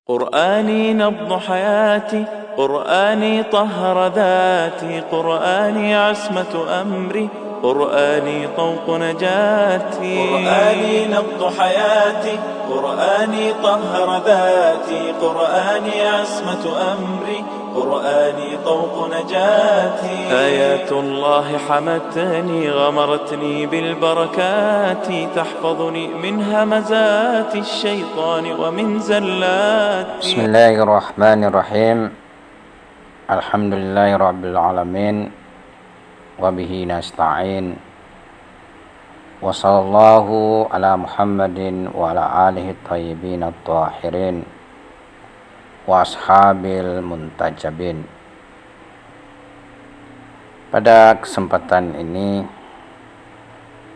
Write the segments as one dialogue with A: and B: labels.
A: قرآني نبض حياتي، قرآني طهر ذاتي، قرآني عصمة أمري، قرآني طوق نجاتي. قرآني نبض حياتي، قرآني طهر ذاتي، قرآني عصمة أمري، قرآني طوق نجاتي. آيات الله حمتني، غمرتني بالبركات، تحفظني من همزات الشيطان ومن زلات.
B: بسم الله الرحمن الرحيم. الحمد لله رب العالمين، وبه نستعين، وصلى الله على محمد وعلى آله الطيبين الطاهرين washabil muntajabin. Pada kesempatan ini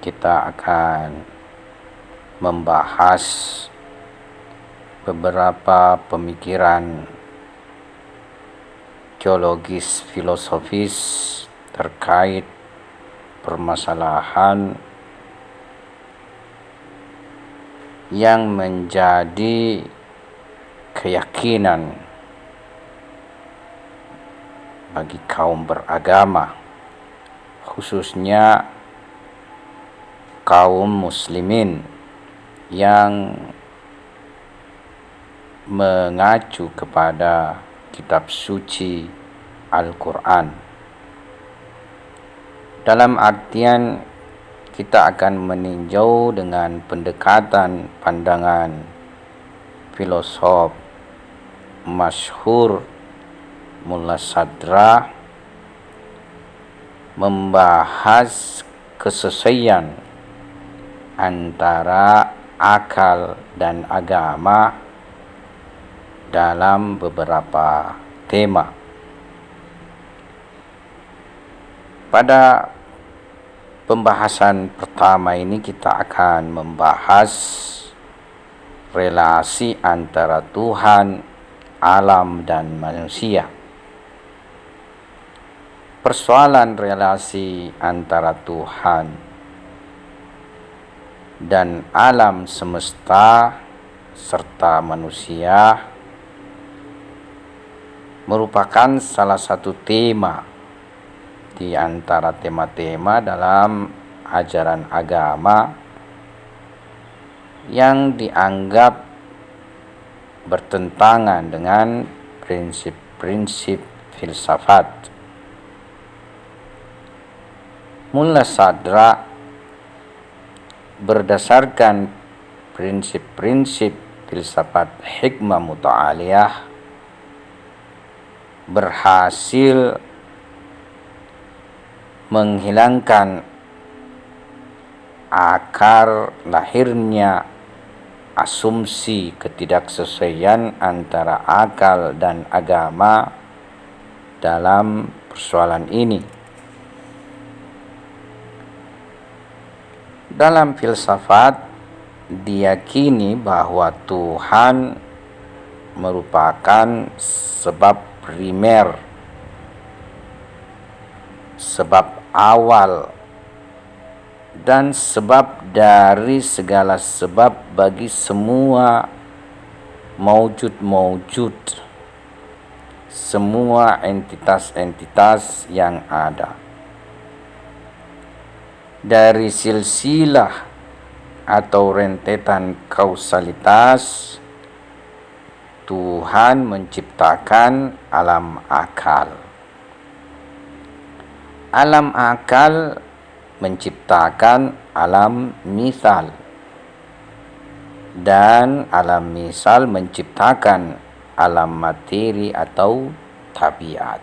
B: kita akan membahas beberapa pemikiran teologis filosofis terkait permasalahan yang menjadi keyakinan bagi kaum beragama, khususnya kaum muslimin yang mengacu kepada kitab suci Al-Quran. Dalam artian kita akan meninjau dengan pendekatan pandangan filosof masyhur Mullah Sadra, membahas kesesuaian antara akal dan agama dalam beberapa tema. Pada pembahasan pertama ini kita akan membahas relasi antara Tuhan, alam, dan manusia. Persoalan relasi antara Tuhan dan alam semesta serta manusia merupakan salah satu tema di antara tema-tema dalam ajaran agama yang dianggap bertentangan dengan prinsip-prinsip filsafat. Mullah Sadra berdasarkan prinsip-prinsip filsafat hikmah muta'aliyah berhasil menghilangkan akar lahirnya asumsi ketidaksesuaian antara akal dan agama dalam persoalan ini. Dalam filsafat diyakini bahwa Tuhan merupakan sebab primer, sebab awal, dan sebab dari segala sebab bagi semua maujud, semua entitas-entitas yang ada. Dari silsilah atau rentetan kausalitas, Tuhan menciptakan alam akal. Alam akal menciptakan alam misal, dan alam misal menciptakan alam materi atau tabiat.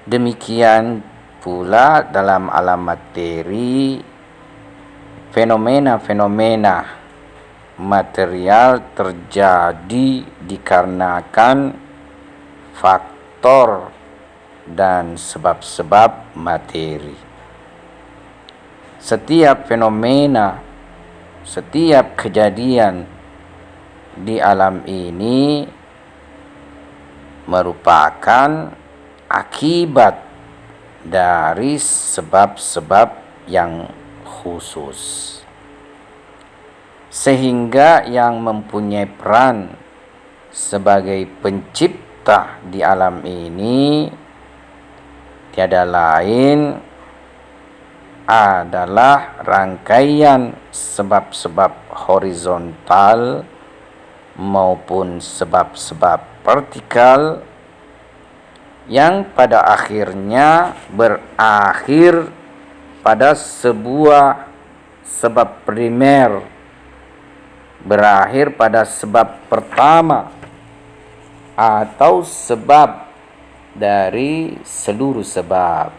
B: Demikian pula dalam alam materi, fenomena-fenomena material terjadi dikarenakan faktor dan sebab-sebab materi. Setiap fenomena, setiap kejadian di alam ini merupakan akibat dari sebab-sebab yang khusus. sehingga yang mempunyai peran sebagai pencipta di alam ini tiada lain adalah rangkaian sebab-sebab horizontal maupun sebab-sebab vertikal yang pada akhirnya berakhir pada sebuah sebab primer, berakhir pada sebab pertama atau sebab dari seluruh sebab,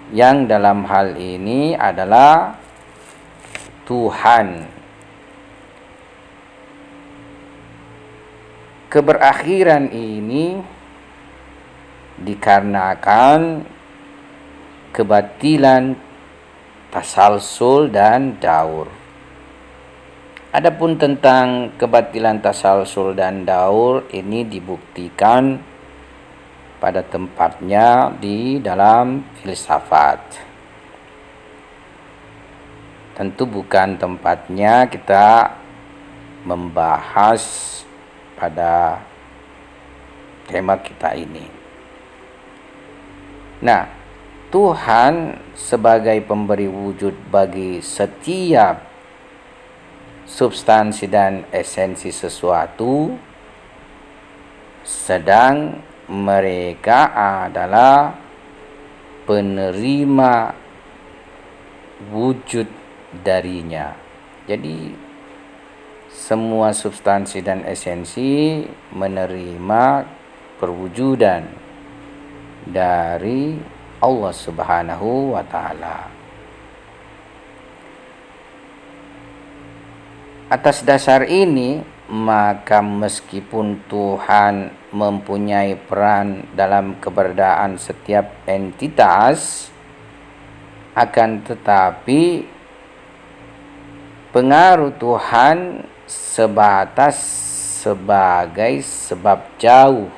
B: yang dalam hal ini adalah Tuhan. Keberakhiran ini dikarenakan kebatilan tasalsul dan daur. Adapun tentang kebatilan tasalsul dan daur ini dibuktikan pada tempatnya di dalam filsafat. Tentu bukan tempatnya kita membahas pada tema kita ini. Nah, Tuhan sebagai pemberi wujud bagi setiap substansi dan esensi sesuatu, sedang mereka adalah penerima wujud darinya. Jadi semua substansi dan esensi menerima perwujudan dari Allah Subhanahu wa Ta'ala. Atas dasar ini, maka meskipun Tuhan mempunyai peran dalam keberadaan setiap entitas, akan tetapi pengaruh Tuhan sebatas sebagai sebab jauh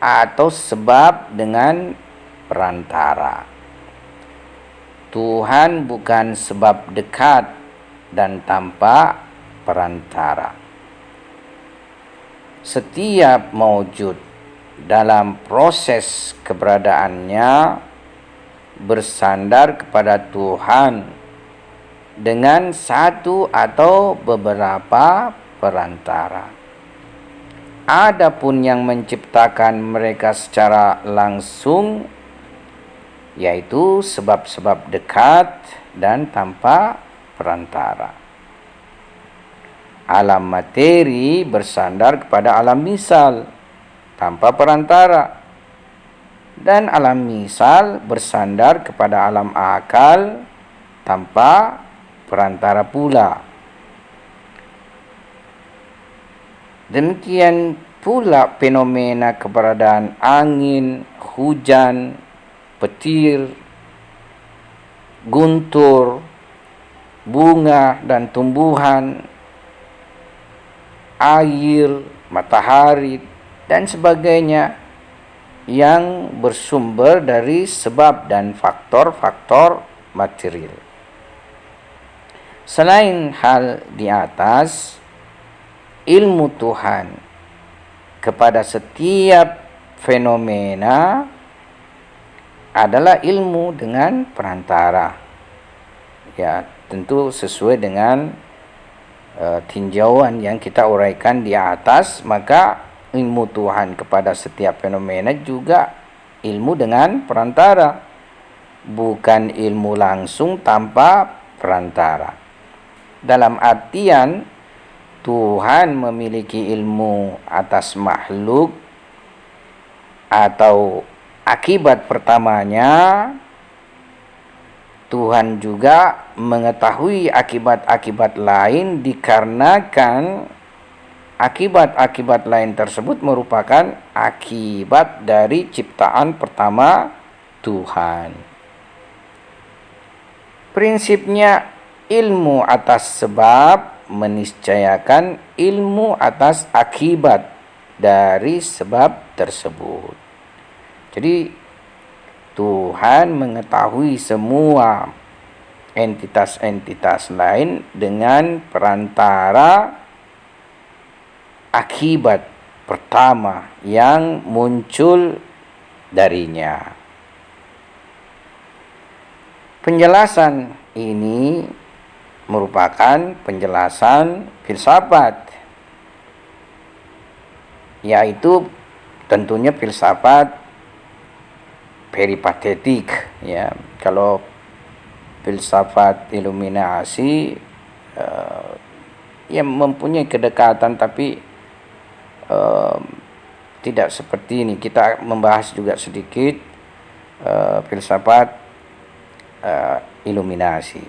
B: atau sebab dengan perantara. Tuhan bukan sebab dekat dan tanpa perantara. Setiap maujud dalam proses keberadaannya bersandar kepada Tuhan dengan satu atau beberapa perantara. Adapun yang menciptakan mereka secara langsung, yaitu sebab-sebab dekat dan tanpa perantara. Alam materi bersandar kepada alam misal tanpa perantara, dan alam misal bersandar kepada alam akal tanpa perantara pula. Demikian pula fenomena keberadaan angin, hujan, petir, guntur, bunga dan tumbuhan, air, matahari, dan sebagainya yang bersumber dari sebab dan faktor-faktor material. Selain hal di atas, ilmu Tuhan kepada setiap fenomena adalah ilmu dengan perantara. Ya, tentu sesuai dengan tinjauan yang kita uraikan di atas, maka ilmu Tuhan kepada setiap fenomena juga ilmu dengan perantara, bukan ilmu langsung tanpa perantara. Dalam artian Tuhan memiliki ilmu atas makhluk atau akibat pertamanya, Tuhan juga mengetahui akibat-akibat lain dikarenakan akibat-akibat lain tersebut merupakan akibat dari ciptaan pertama Tuhan. Prinsipnya ilmu atas sebab meniscayakan ilmu atas akibat dari sebab tersebut. Jadi Tuhan mengetahui semua entitas-entitas lain dengan perantara akibat pertama yang muncul darinya. Penjelasan ini merupakan penjelasan filsafat, yaitu tentunya filsafat peripatetik, ya. Kalau filsafat iluminasi yang mempunyai kedekatan, tapi tidak seperti ini. Kita membahas juga sedikit filsafat iluminasi.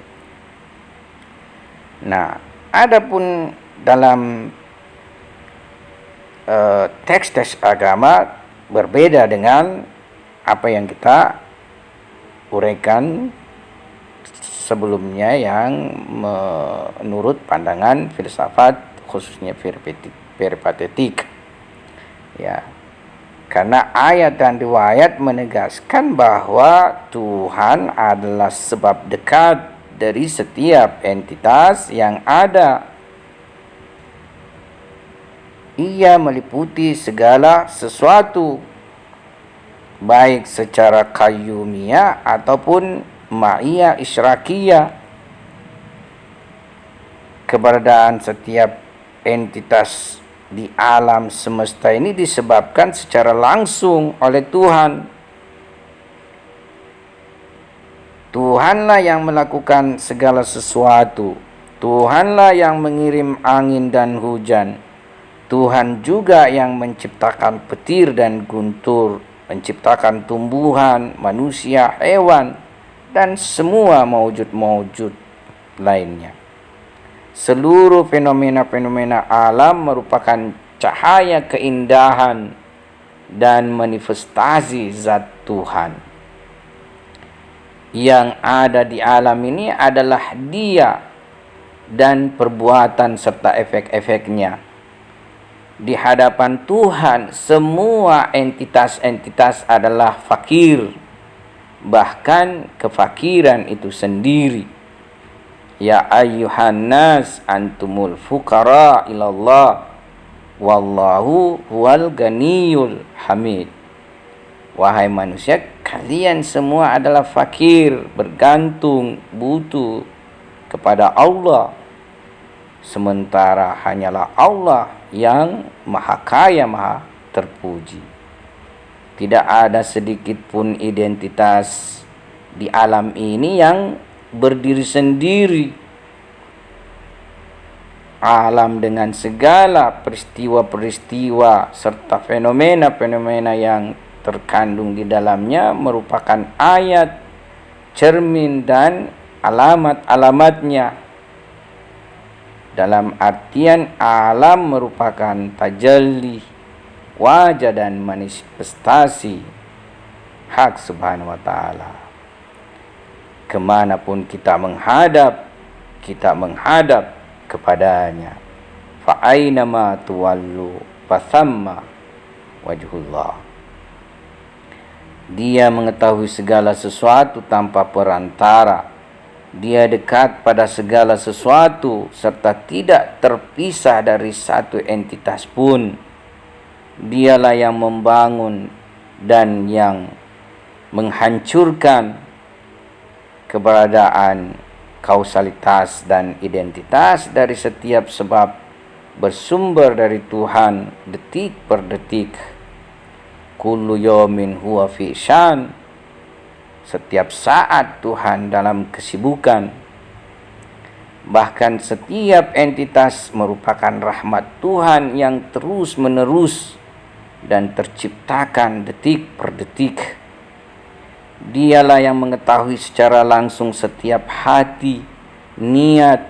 B: Nah, adapun dalam teks-teks agama berbeda dengan apa yang kita uraikan sebelumnya yang menurut pandangan filsafat khususnya peripatetik, ya. Karena ayat dan riwayat menegaskan bahwa Tuhan adalah sebab dekat dari setiap entitas yang ada. Ia meliputi segala sesuatu, baik secara qayyumiyah ataupun ma'iyah isyrakiyah. Keberadaan setiap entitas di alam semesta ini disebabkan secara langsung oleh Tuhan. Tuhanlah yang melakukan segala sesuatu. Tuhanlah yang mengirim angin dan hujan. Tuhan juga yang menciptakan petir dan guntur, menciptakan tumbuhan, manusia, hewan, dan semua maujud-maujud lainnya. Seluruh fenomena-fenomena alam merupakan cahaya keindahan dan manifestasi zat Tuhan. Yang ada di alam ini adalah Dia dan perbuatan serta efek-efeknya. Di hadapan Tuhan, semua entitas-entitas adalah fakir, bahkan kefakiran itu sendiri. Ya ayyuhan nas antumul fuqara ilallah wallahu huwal ganiyul hamid. Wahai manusia, kalian semua adalah fakir, bergantung, butuh kepada Allah. Sementara hanyalah Allah yang maha kaya, maha terpuji. Tidak ada sedikit pun identitas di alam ini yang berdiri sendiri. Alam dengan segala peristiwa-peristiwa serta fenomena-fenomena yang terkandung di dalamnya merupakan ayat, cermin, dan alamat-alamatnya. Dalam artian alam merupakan tajalli, wajah dan manifestasi hak subhanahu wa ta'ala. Kemanapun kita menghadap kepadanya. Fa'ainama tuwallu fathamma wajhullah. Dia mengetahui segala sesuatu tanpa perantara. Dia dekat pada segala sesuatu serta tidak terpisah dari satu entitas pun. Dialah yang membangun dan yang menghancurkan. Keberadaan, kausalitas dan identitas dari setiap sebab bersumber dari Tuhan detik per detik. Kullu yawmin huwa fi syan. Setiap saat Tuhan dalam kesibukan. Bahkan setiap entitas merupakan rahmat Tuhan yang terus menerus dan terciptakan detik per detik. Dialah yang mengetahui secara langsung setiap hati, niat,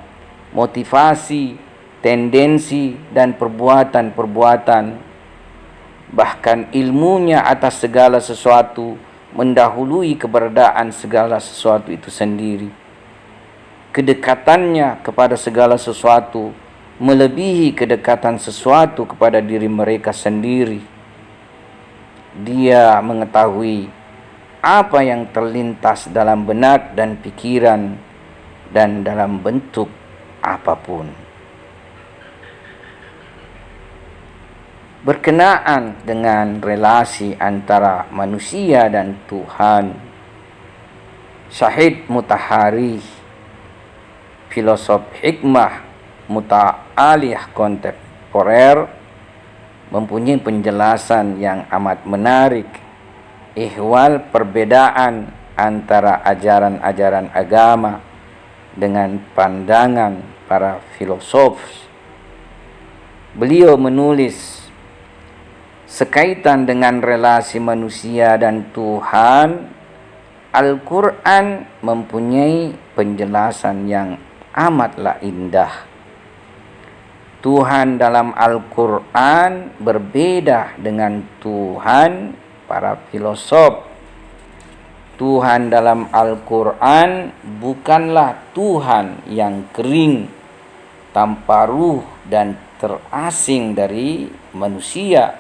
B: motivasi, tendensi, dan perbuatan-perbuatan. Bahkan ilmunya atas segala sesuatu mendahului keberadaan segala sesuatu itu sendiri. Kedekatannya kepada segala sesuatu melebihi kedekatan sesuatu kepada diri mereka sendiri. Dia mengetahui apa yang terlintas dalam benak dan pikiran dan dalam bentuk apapun. Berkenaan dengan relasi antara manusia dan Tuhan, Syahid Mutahari, filosof hikmah muta'aliyah kontemporer, mempunyai penjelasan yang amat menarik ihwal perbedaan antara ajaran-ajaran agama dengan pandangan para filosof. Beliau menulis, sekaitan dengan relasi manusia dan Tuhan, Al-Quran mempunyai penjelasan yang amatlah indah. Tuhan dalam Al-Quran berbeda dengan Tuhan para filosof. Tuhan dalam Al-Quran bukanlah Tuhan yang kering, tanpa ruh dan terasing dari manusia.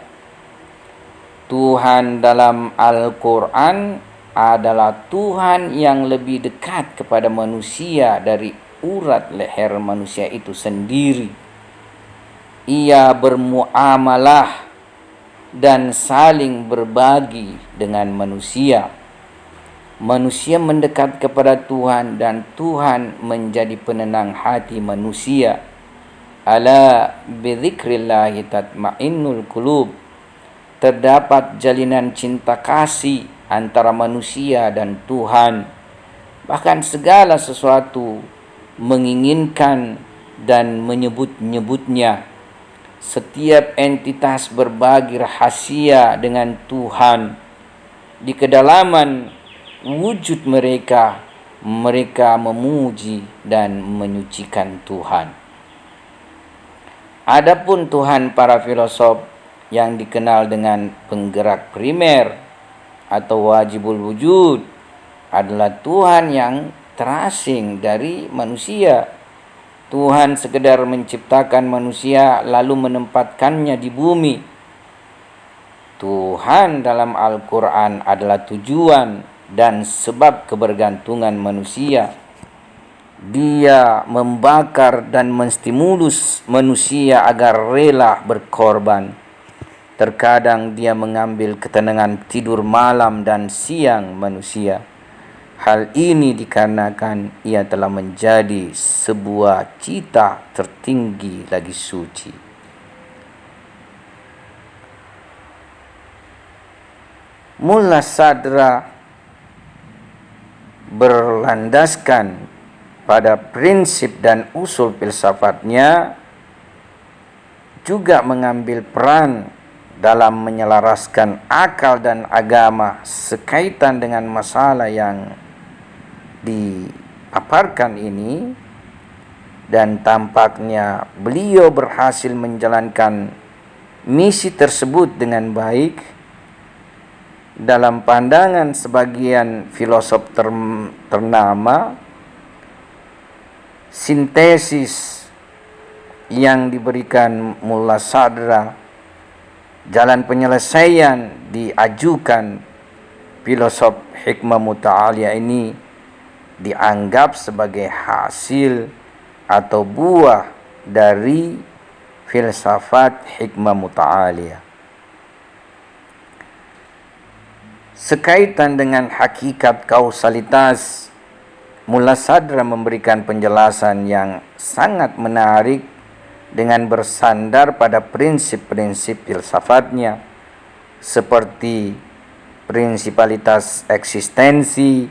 B: Tuhan dalam Al-Quran adalah Tuhan yang lebih dekat kepada manusia dari urat leher manusia itu sendiri. Ia bermuamalah dan saling berbagi dengan manusia. Manusia mendekat kepada Tuhan dan Tuhan menjadi penenang hati manusia. Ala bidzikrillahi tatma'innul qulub. Terdapat jalinan cinta kasih antara manusia dan Tuhan. Bahkan segala sesuatu menginginkan dan menyebut-nyebutnya. Setiap entitas berbagi rahasia dengan Tuhan. Di kedalaman wujud mereka, mereka memuji dan menyucikan Tuhan. Adapun Tuhan para filosof yang dikenal dengan penggerak primer atau wajibul wujud adalah Tuhan yang terasing dari manusia. Tuhan sekedar menciptakan manusia lalu menempatkannya di bumi. Tuhan dalam Al-Quran adalah tujuan dan sebab kebergantungan manusia. Dia membakar dan menstimulus manusia agar rela berkorban. Terkadang dia mengambil ketenangan tidur malam dan siang manusia. Hal ini dikarenakan ia telah menjadi sebuah cita tertinggi lagi suci. Mullah Sadra berlandaskan pada prinsip dan usul filsafatnya, juga mengambil peran dalam menyelaraskan akal dan agama sekaitan dengan masalah yang dipaparkan ini, dan tampaknya beliau berhasil menjalankan misi tersebut dengan baik. Dalam pandangan sebagian filosof ternama, sintesis yang diberikan Mullah Sadra, jalan penyelesaian diajukan filosof hikmah muta'aliyah ini dianggap sebagai hasil atau buah dari filsafat hikmah muta'aliyah. Sekaitan dengan hakikat kausalitas, Mullah Sadra memberikan penjelasan yang sangat menarik dengan bersandar pada prinsip-prinsip filsafatnya, seperti prinsipalitas eksistensi,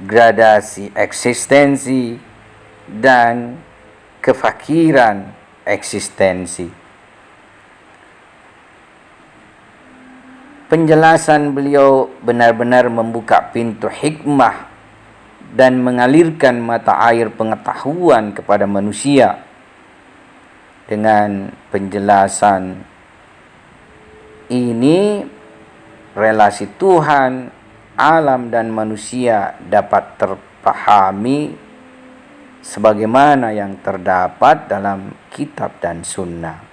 B: gradasi eksistensi, dan kefakiran eksistensi. Penjelasan beliau benar-benar membuka pintu hikmah dan mengalirkan mata air pengetahuan kepada manusia. Dengan penjelasan ini, relasi Tuhan, alam dan manusia dapat terpahami sebagaimana yang terdapat dalam kitab dan sunnah.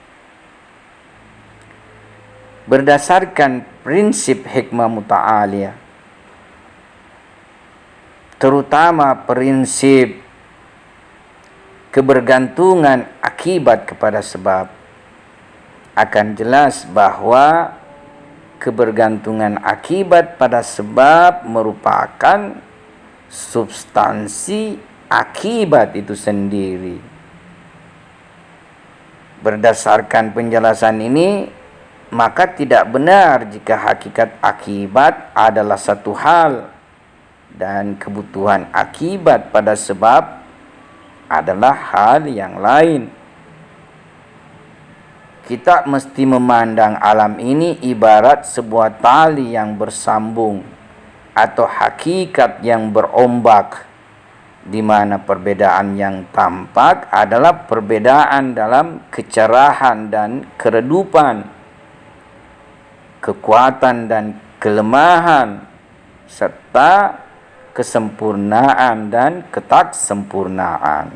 B: Berdasarkan prinsip hikmah muta'aliyah, terutama prinsip kebergantungan akibat kepada sebab, akan jelas bahwa kebergantungan akibat pada sebab merupakan substansi akibat itu sendiri. Berdasarkan penjelasan ini, maka tidak benar jika hakikat akibat adalah satu hal dan kebutuhan akibat pada sebab adalah hal yang lain. Kita mesti memandang alam ini ibarat sebuah tali yang bersambung atau hakikat yang berombak, di mana perbedaan yang tampak adalah perbedaan dalam kecerahan dan keredupan, kekuatan dan kelemahan, serta kesempurnaan dan ketaksempurnaan.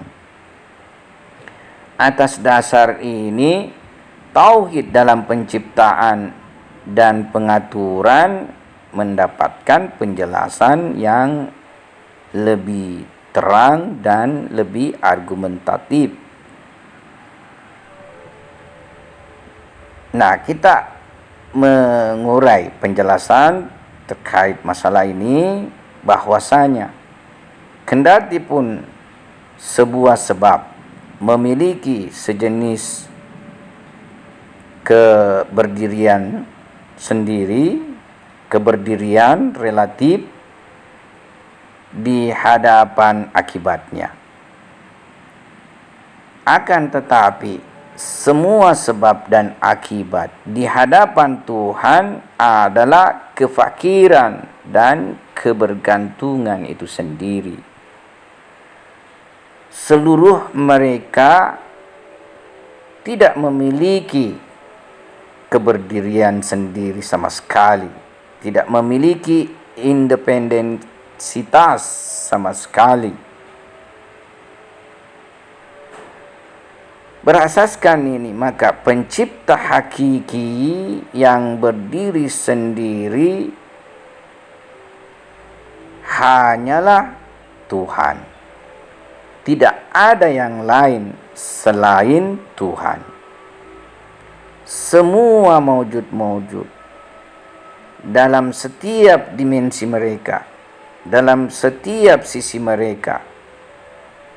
B: Atas dasar ini, tauhid dalam penciptaan dan pengaturan mendapatkan penjelasan yang lebih terang dan lebih argumentatif. Nah, kita mengurai penjelasan terkait masalah ini bahwasanya kendati pun sebuah sebab memiliki sejenis keberdirian sendiri, keberdirian relatif di hadapan akibatnya. Akan tetapi, semua sebab dan akibat di hadapan Tuhan adalah kefakiran dan kebergantungan itu sendiri. Seluruh mereka tidak memiliki keberdirian sendiri sama sekali, tidak memiliki independensitas sama sekali. Berasaskan ini, maka pencipta hakiki yang berdiri sendiri hanyalah Tuhan. Tidak ada yang lain selain Tuhan. Semua maujud dalam setiap dimensi mereka, dalam setiap sisi mereka,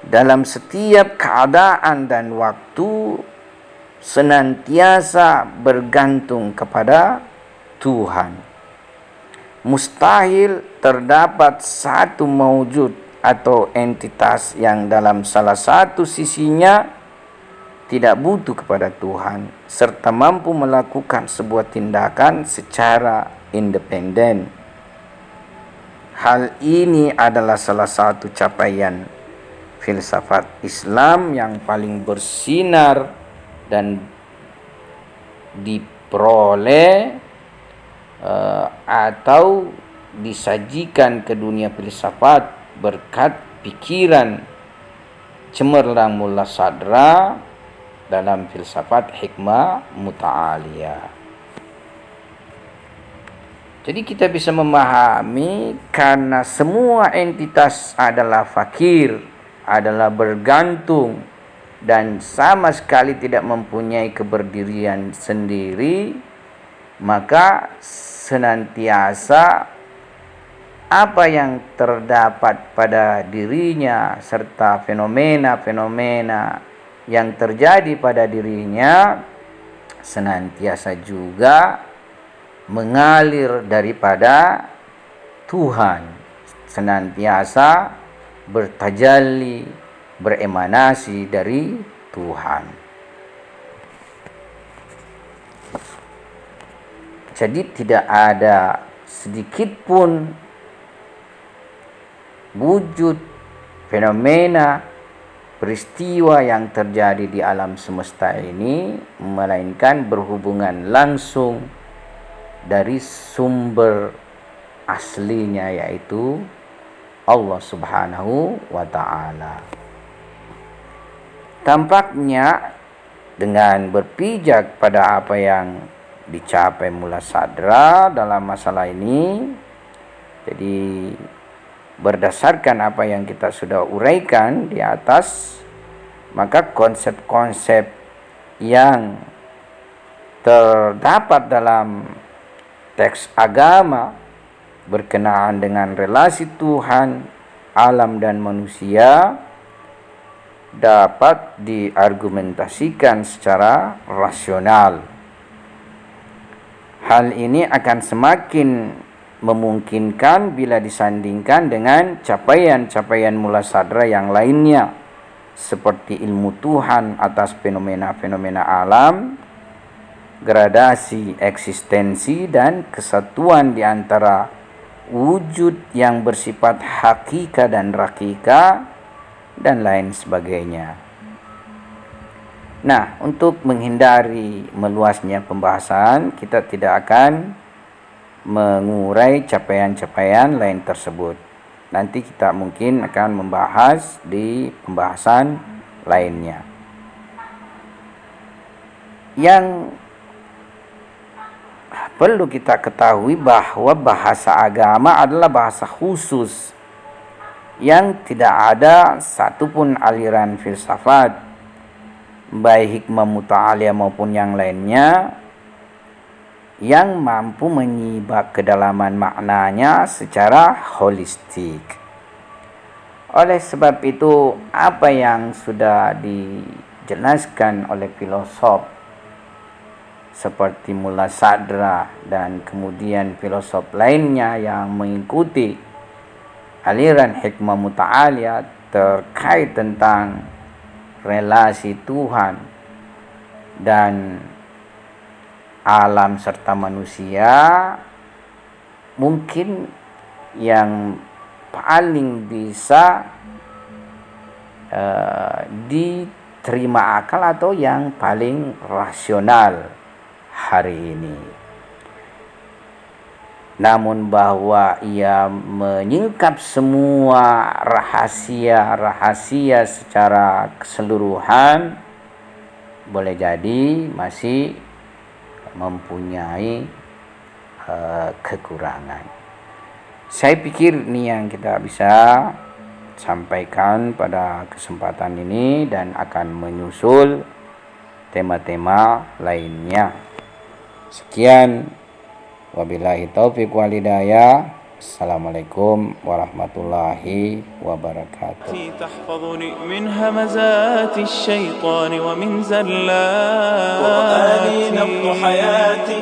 B: dalam setiap keadaan dan waktu, senantiasa bergantung kepada Tuhan. Mustahil terdapat satu maujud atau entitas yang dalam salah satu sisinya tidak butuh kepada Tuhan, serta mampu melakukan sebuah tindakan secara independen. Hal ini adalah salah satu capaian filsafat Islam yang paling bersinar dan diperoleh atau disajikan ke dunia filsafat berkat pikiran cemerlang Mullah Sadra dalam filsafat hikmah muta'aliyah. Jadi kita bisa memahami karena semua entitas adalah fakir, adalah bergantung dan sama sekali tidak mempunyai keberdirian sendiri, maka senantiasa apa yang terdapat pada dirinya serta fenomena-fenomena yang terjadi pada dirinya senantiasa juga mengalir daripada Tuhan, senantiasa bertajalli, beremanasi dari Tuhan. Jadi tidak ada sedikit pun wujud fenomena peristiwa yang terjadi di alam semesta ini melainkan berhubungan langsung dari sumber aslinya, yaitu Allah Subhanahu wa ta'ala. Tampaknya dengan berpijak pada apa yang dicapai Mullah Sadra dalam masalah ini, jadi berdasarkan apa yang kita sudah uraikan di atas, maka konsep-konsep yang terdapat dalam teks agama berkenaan dengan relasi Tuhan, alam dan manusia dapat diargumentasikan secara rasional. Hal ini akan semakin memungkinkan bila disandingkan dengan capaian-capaian mula sadra yang lainnya, seperti ilmu Tuhan atas fenomena-fenomena alam, gradasi eksistensi dan kesatuan di antara wujud yang bersifat hakika dan rakika, dan lain sebagainya. Nah, untuk menghindari meluasnya pembahasan, kita tidak akan mengurai capaian-capaian lain tersebut. Nanti kita mungkin akan membahas di pembahasan lainnya. Yang perlu kita ketahui bahwa bahasa agama adalah bahasa khusus yang tidak ada satupun aliran filsafat, baik hikmah muta'aliyah maupun yang lainnya, yang mampu menyibak kedalaman maknanya secara holistik. Oleh sebab itu, apa yang sudah dijelaskan oleh filosof seperti Mullah Sadra dan kemudian filosof lainnya yang mengikuti aliran hikmah muta'aliyah terkait tentang relasi Tuhan dan alam serta manusia, mungkin yang paling bisa diterima akal atau yang paling rasional hari ini. Namun bahwa ia menyingkap semua rahasia-rahasia secara keseluruhan, boleh jadi masih mempunyai kekurangan. Saya pikir ini yang kita bisa sampaikan pada kesempatan ini dan akan menyusul tema-tema lainnya. Sekian, wabillahi taufiq wal hidayah. Assalamualaikum warahmatullahi wabarakatuh.
A: تحفظني من همزات الشيطان ومن زلات قرآني نبض حياتي